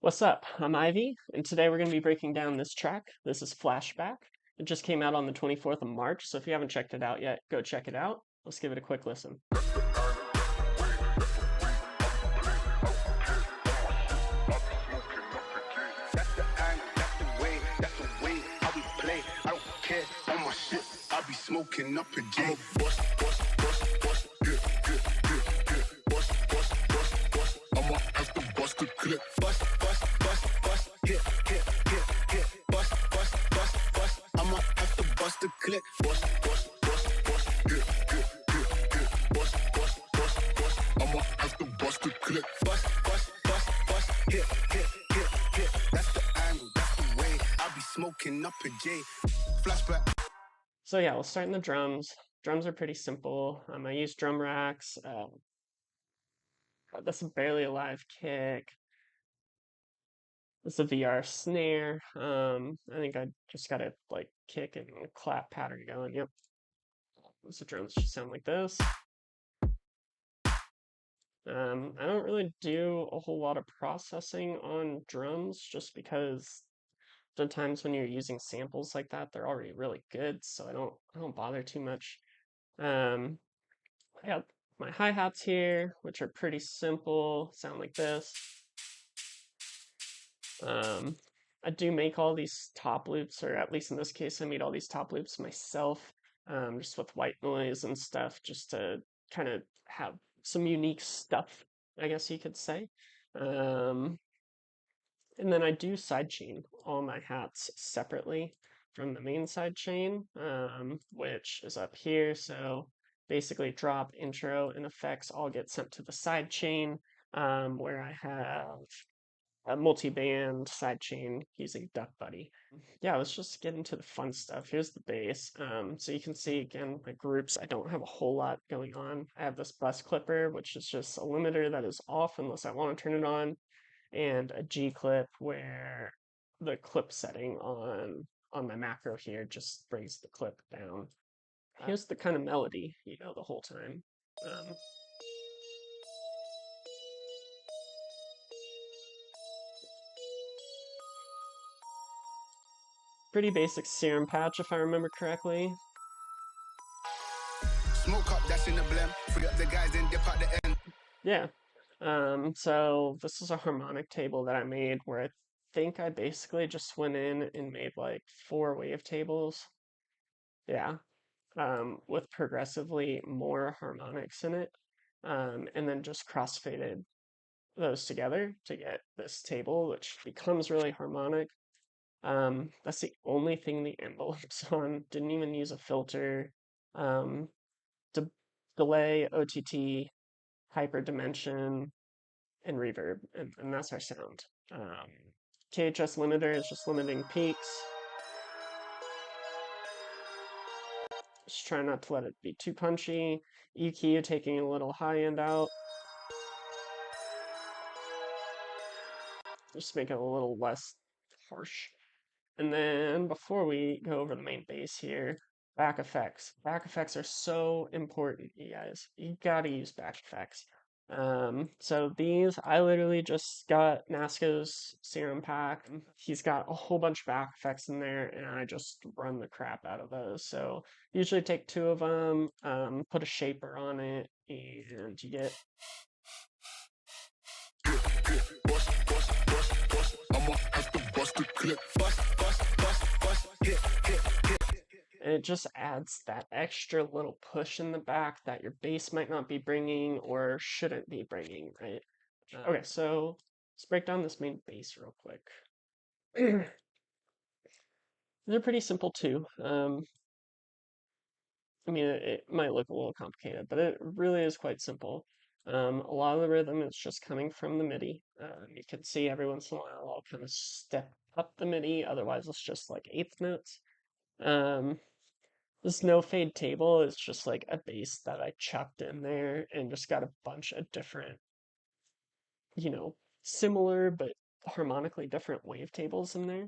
What's up? I'm Ivy, and today we're going to be breaking down this track. This is Flashback. It just came out on the 24th of March, so if you haven't checked it out yet, go check it out. Let's give it a quick listen. That's the angle, that's the way how we play. I don't care on my shit. I be smoking up a J. Bust, good, good, good, good. Bust. I'ma have to bust a clip. Bust, hit. Bust. I'ma have to bust a clip. Bust, good, good, good, good. Bust. I'ma have to bust a clip. Bust, hit. That's the angle, that's the way. I be smoking up a J. Flashback. So yeah, we'll start in the drums. Drums are pretty simple. I use drum racks. That's a barely alive kick. This is a VR snare. I think I just got a like kick and clap pattern going. Yep. So drums should sound like this. I don't really do a whole lot of processing on drums just because sometimes when you're using samples like that, they're already really good, so I don't bother too much. Um, I got my hi-hats here, which are pretty simple, sound like this. Um, I do make all these top loops, or at least in this case, I made all these top loops myself, just with white noise and stuff, just to kind of have some unique stuff, I guess you could say. Um, and then I do sidechain all my hats separately from the main sidechain, which is up here. So basically, drop, intro, and effects all get sent to the sidechain, where I have a multi-band sidechain using Duck Buddy. Yeah, let's just get into the fun stuff. Here's the bass. So you can see again my groups. I don't have a whole lot going on. I have this bus clipper, which is just a limiter that is off unless I want to turn it on, and a G clip where the clip setting on my macro here just brings the clip down. Here's the kind of melody, the whole time. Um, Pretty basic serum patch if I remember correctly. Smoke up, that's in the blem. Free up the guys, then dip out the end. Yeah. So this is a harmonic table that I made where I think I basically just went in and made like 4 wavetables. Yeah. With progressively more harmonics in it. And then just crossfaded those together to get this table, which becomes really harmonic. That's the only thing the envelope's on. Didn't even use a filter. Um, de Delay, OTT, hyperdimension, and reverb, and that's our sound. KHS limiter is just limiting peaks. Just try not to let it be too punchy. EQ taking a little high end out. Just make it a little less harsh. And then before we go over the main bass here, back effects. Back effects are so important, you guys. You gotta use back effects. So these, I literally just got Nasco's serum pack. He's got a whole bunch of back effects in there, and I just run the crap out of those. So usually take two of them, put a shaper on it, and you get I'ma have to bust a clip. Bust, hit. and it just adds that extra little push in the back that your bass might not be bringing or shouldn't be bringing, right? Okay, so let's break down this main bass real quick. They're pretty simple too. I mean, it might look a little complicated, but it really is quite simple. A lot of the rhythm is just coming from the MIDI. You can see every once in a while I'll kind of step up the MIDI, otherwise it's just like eighth notes. Um, this no fade table is just like a bass that I chucked in there and just got a bunch of different, similar but harmonically different wavetables in there.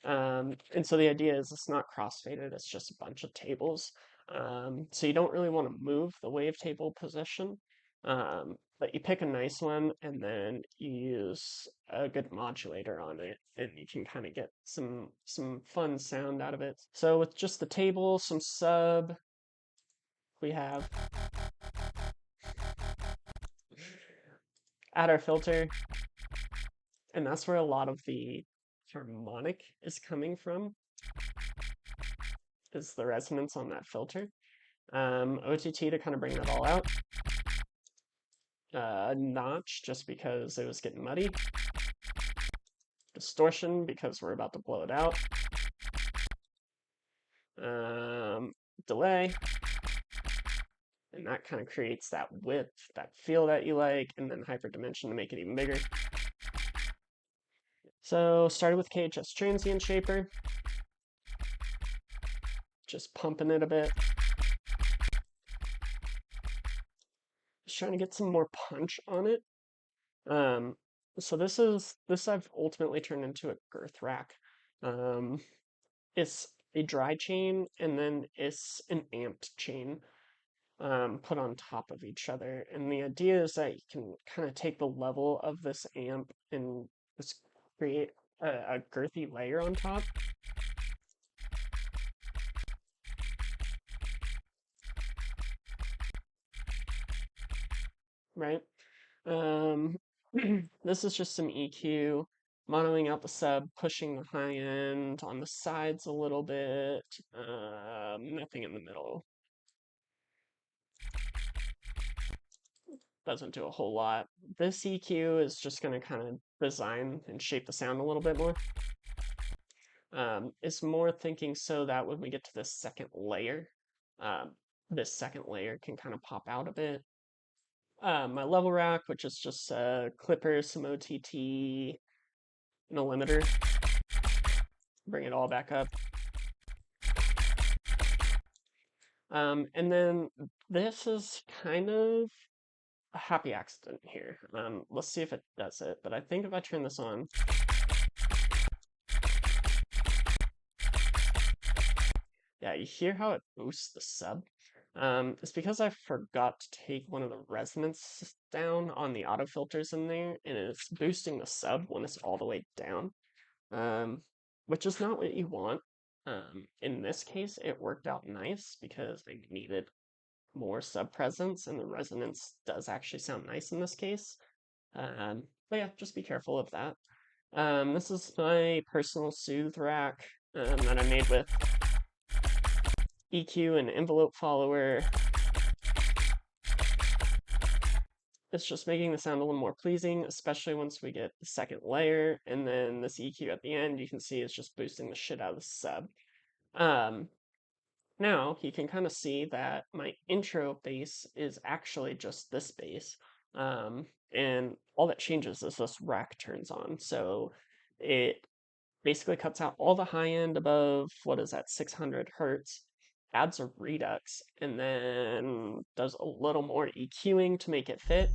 And so the idea is it's not crossfaded, it's just a bunch of tables. So you don't really want to move the wavetable position. But you pick a nice one and then you use a good modulator on it and you can kind of get some fun sound out of it. So with just the table, some sub, we have add our filter, and that's where a lot of the harmonic is coming from, is the resonance on that filter. OTT to kind of bring that all out. Notch just because it was getting muddy. Distortion because we're about to blow it out. Um, Delay, and that kind of creates that width, that feel that you like, and then hyperdimension to make it even bigger. So started with KHS Transient Shaper, just pumping it a bit. Just trying to get some more punch on it. Um, so this I've ultimately turned into a girth rack. Um, it's a dry chain and then it's an amped chain put on top of each other. And the idea is that you can kind of take the level of this amp and just create a girthy layer on top. Right? Um, this is just some EQ, monoing out the sub, pushing the high end on the sides a little bit, nothing in the middle. Doesn't do a whole lot. This EQ is just going to kind of design and shape the sound a little bit more. It's more thinking so that when we get to this second layer, this second layer can kind of pop out a bit. My level rack, which is just clippers, some OTT, an limiter. Bring it all back up. And then this is kind of a happy accident here. Let's see if it does it, but I think if I turn this on, yeah, you hear how it boosts the sub? It's because I forgot to take one of the resonance down on the auto filters in there, and it's boosting the sub when it's all the way down, which is not what you want. In this case, it worked out nice because I needed more sub presence, and the resonance does actually sound nice in this case. But yeah, just be careful of that. This is my personal soothe rack that I made with EQ and envelope follower. It's just making the sound a little more pleasing, especially once we get the second layer, and then this EQ at the end, you can see it's just boosting the shit out of the sub. Now you can kind of see that my intro bass is actually just this bass. And all that changes is this rack turns on. So it basically cuts out all the high end above, what is that, 600 hertz, adds a redux, and then does a little more EQing to make it fit.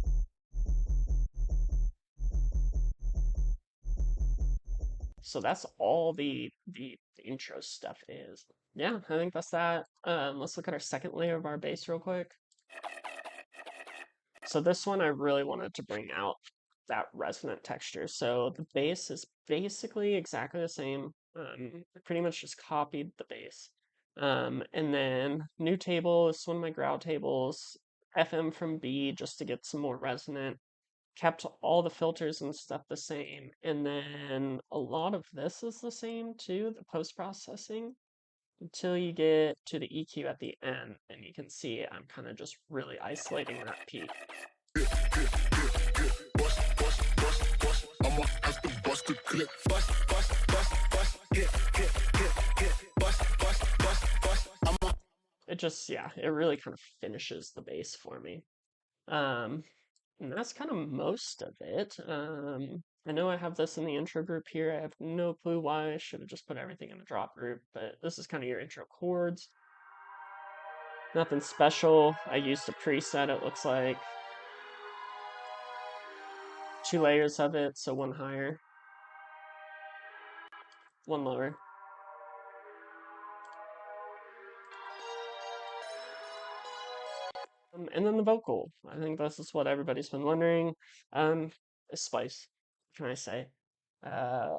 So that's all the intro stuff is. Yeah, I think that's that. Let's look at our second layer of our bass real quick. So this one I really wanted to bring out that resonant texture. So the bass is basically exactly the same. I pretty much just copied the bass. And then new table is one of my growl tables. FM from B just to get some more resonant. Kept all the filters and stuff the same. And then a lot of this is the same too, the post-processing, until you get to the EQ at the end. And you can see I'm kind of just really isolating that peak. I'ma have to bust a clip. Bust, hit, bust. It just, yeah, it really kind of finishes the bass for me. And that's kind of most of it. I know I have this in the intro group here. I have no clue why. I should have just put everything in the drop group, but this is kind of your intro chords. Nothing special. I used a preset, it looks like. 2 layers of it, so one higher, one lower. And then the vocal. I think this is what everybody's been wondering. Is Spice. What can I say? Uh,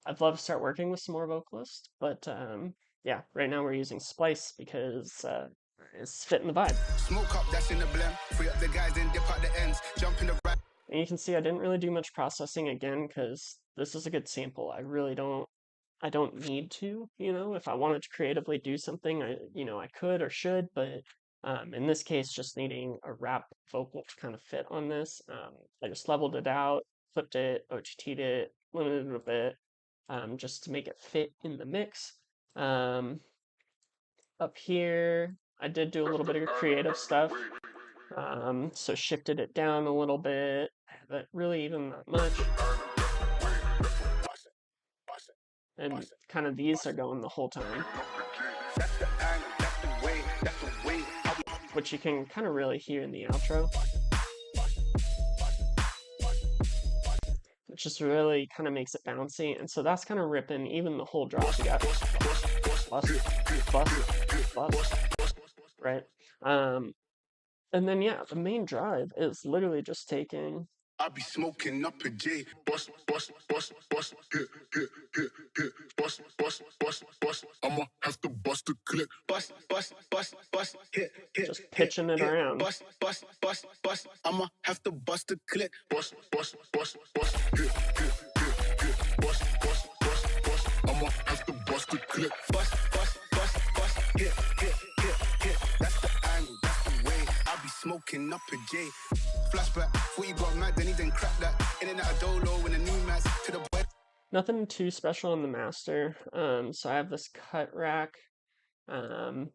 I'd love to start working with some more vocalists, but yeah, right now we're using Splice because it's fitting the vibe. Smoke up, dash in the blem. Free up the guys, then dip out the ends. Jump in the right. And you can see I didn't really do much processing again because this is a good sample. I don't need to, if I wanted to creatively do something, I could or should, but in this case, just needing a rap vocal to kind of fit on this, I just leveled it out, flipped it, OTT'd it, limited it a bit, just to make it fit in the mix. Up here, I did do a little bit of creative stuff. So shifted it down a little bit, but really even not much. And kind of these are going the whole time, which you can kind of really hear in the outro. It just really kind of makes it bouncy, and so that's kind of ripping even the whole drop. You got bust, bust, bust, right? And then yeah, the main drive is literally just taking. I be smoking up a J. Bust, bust, bust, bust, hit, hit, hit, hit. Bust, bust, bust, bust. I'ma have to bust a clip. Bust, bust, bust, bust, hit, hit. Just pitching it around. Bust, bust, bust, bust. I'ma have to bust a clip. Bust, bust, bust, bust, hit, hit, hit, hit. Bust, bust, bust, bust. I'ma have to bust a clip. Bust, bust, bust, bust, hit, hit, hit, hit. That's the angle, that's the way. I be smoking up a J. Flashback, before you got mad, then he didn't crack that. In and out of dolo when the new mats to the boy. Nothing too special on the master. So I have this cut rack,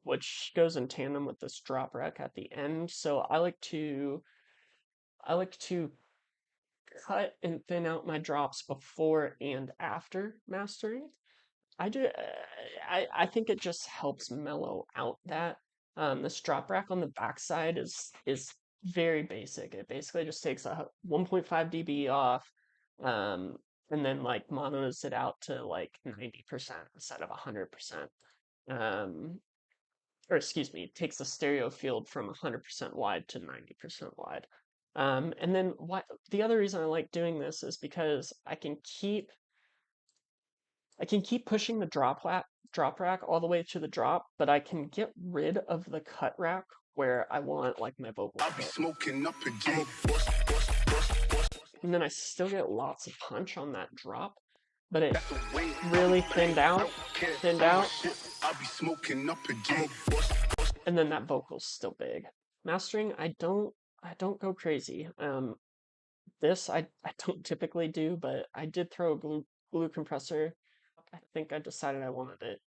which goes in tandem with this drop rack at the end. So I like to cut and thin out my drops before and after mastering. I do. I think it just helps mellow out that. This drop rack on the backside is very basic. It basically just takes a 1.5 dB off, and then like monos it out to like 90% instead of 100%. Or excuse me, it takes the stereo field from 100% wide to 90% wide. And then the other reason I like doing this is because I can keep pushing the drop rack all the way to the drop, but I can get rid of the cut rack where I want like my vocal I be smoking up a J. And then I still get lots of punch on that drop, but it really thinned out. I be smoking up a J. And then that vocal's still big. Mastering, I don't go crazy. This I don't typically do, but I did throw a glue compressor. I think I decided I wanted it.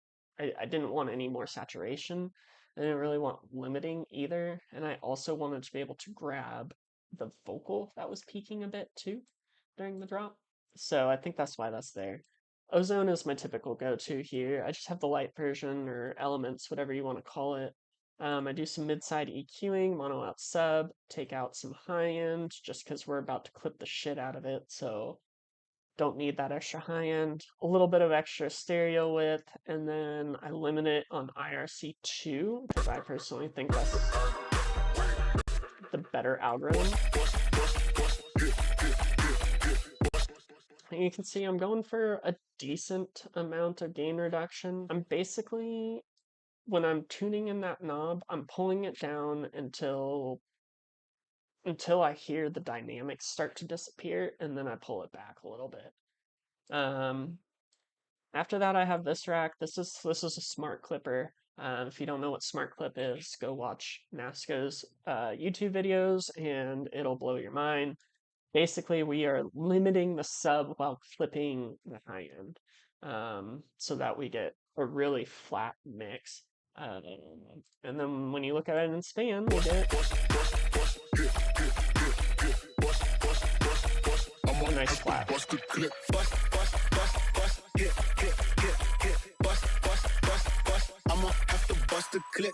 I didn't want any more saturation. I didn't really want limiting either, and I also wanted to be able to grab the vocal that was peaking a bit too during the drop. So I think that's why that's there. Ozone is my typical go-to here. I just have the light version or elements, whatever you want to call it. I do some mid-side EQing, mono out sub, take out some high end just because we're about to clip the shit out of it, so don't need that extra high end. A little bit of extra stereo width, and then I limit it on IRC2 because I personally think that's the better algorithm. And you can see I'm going for a decent amount of gain reduction. I'm basically, when I'm tuning in that knob, I'm pulling it down until I hear the dynamics start to disappear, and then I pull it back a little bit. After that, I have this rack. This is a smart clipper. If you don't know what smart clip is, go watch Nasco's YouTube videos, and it'll blow your mind. Basically, we are limiting the sub while clipping the high end, so that we get a really flat mix. And then when you look at it in span, we get a nice flat. I'ma have to bust a clip.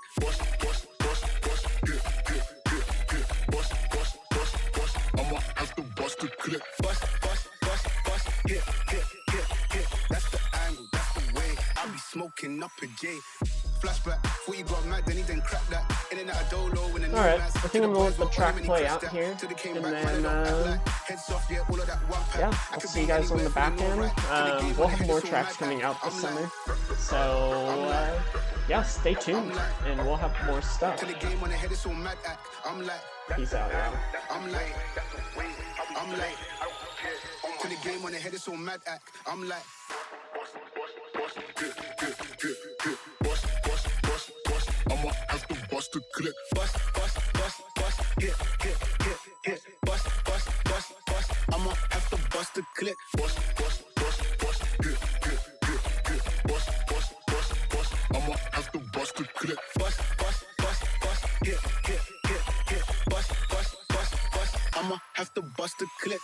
I'ma have to bust a clip. That's the angle, that's the way. I be smoking up a J. Flashback. Before you got mad, then he didn't crack that. In and out of dolo when the new Alright, man's I think I'm gonna let the track play out here, and then, yeah, I'll see you guys on the back end. We'll have more tracks coming out this summer, so, yeah, stay tuned, and we'll have more stuff. Peace out, y'all. To the game when the head is so mad act, I'm like, I'ma have to bust a clip. Bust, hit, bust, I'ma have to bust a clip. Bust, hit, bust, I'ma have to bust a clip. Bust, hit, bust, I'ma have to bust a clip.